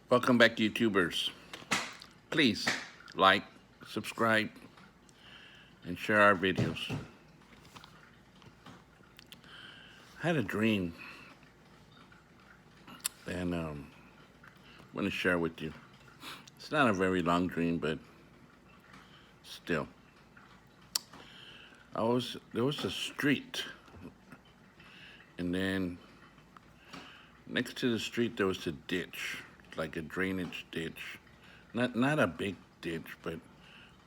Welcome back, YouTubers. Please like, subscribe, and share our videos. I had a dream, and I want to share with you. It's not a very long dream, but still. There was a street, and then next to the street there was a ditch, like a drainage ditch. Not a big ditch, but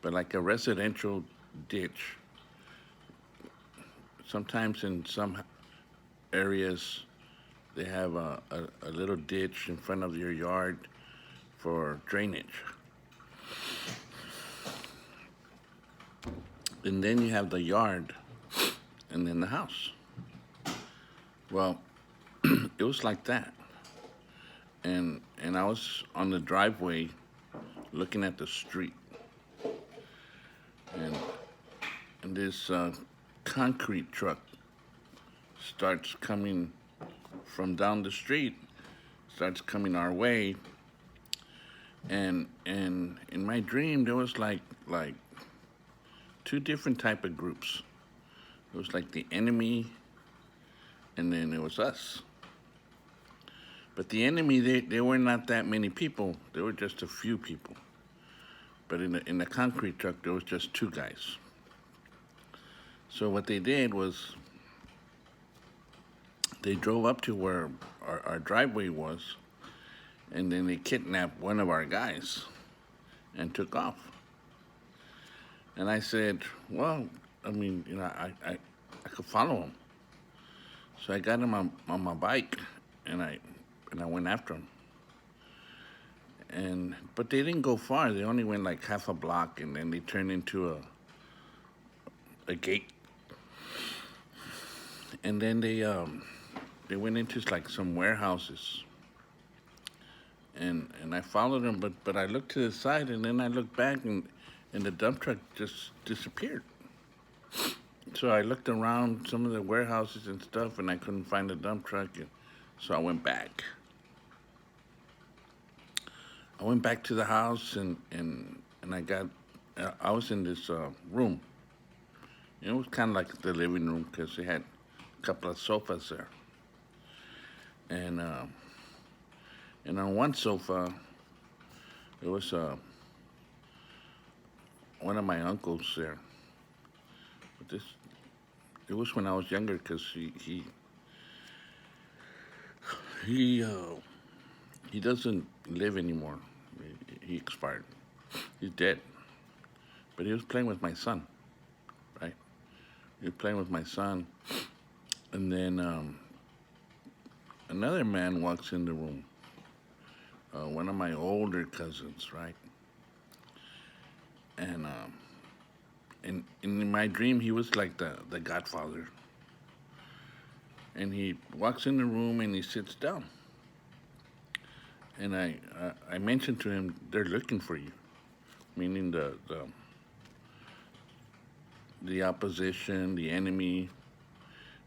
like a residential ditch. Sometimes in some areas they have a little ditch in front of your yard for drainage. And then you have the yard and then the house. Well, it was like that. And I was on the driveway looking at the street. And this concrete truck starts coming from down the street, starts coming our way. And in my dream there was like two different type of groups. It was like the enemy, and then it was us. But the enemy, they were not that many people. There were just a few people. But in the concrete truck, there was just two guys. So what they did was they drove up to where our driveway was, and then they kidnapped one of our guys and took off. And I said, well, I mean, I could follow him. So I got him on my bike, and I went after him. But they didn't go far. They only went like half a block, and then they turned into a gate. And then they went into like some warehouses. And I followed them, but I looked to the side, and then I looked back, and the dump truck just disappeared. So I looked around some of the warehouses and stuff, and I couldn't find the dump truck, so I went back. I went back to the house, and I was in this room. It was kind of like the living room because they had a couple of sofas there. And on one sofa, there was one of my uncles there. But it was when I was younger because he doesn't live anymore. He expired. He's dead. But he was playing with my son, right? He was playing with my son, and then another man walks in the room. One of my older cousins, right? And in my dream, he was like the Godfather. And he walks in the room and he sits down. And I mentioned to him, they're looking for you, meaning the opposition, the enemy.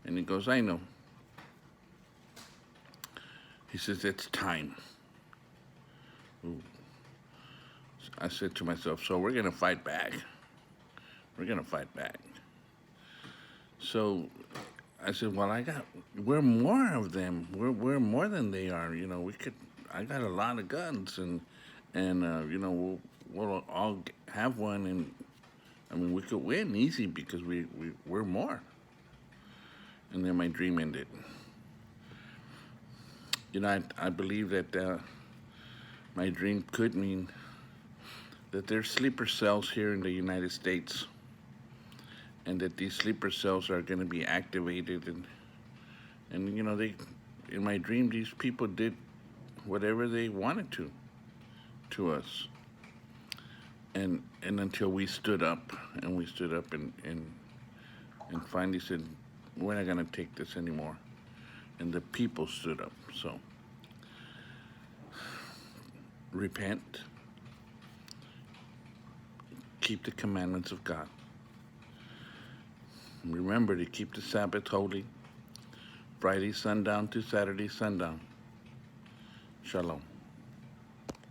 And he goes, I know. He says, it's time. Ooh. I said to myself, so we're going to fight back. We're going to fight back. So I said, well, we're more of them. We're more than they are. I got a lot of guns, and we'll all have one, and I mean, we could win easy because we're more. And then my dream ended. I believe that my dream could mean that there's sleeper cells here in the United States, and that these sleeper cells are going to be activated, and in my dream, these people did whatever they wanted to us, and until we stood up, and finally said, we're not going to take this anymore, and the people stood up. So repent, keep the commandments of God, remember to keep the Sabbath holy, Friday sundown to Saturday sundown. Shalom.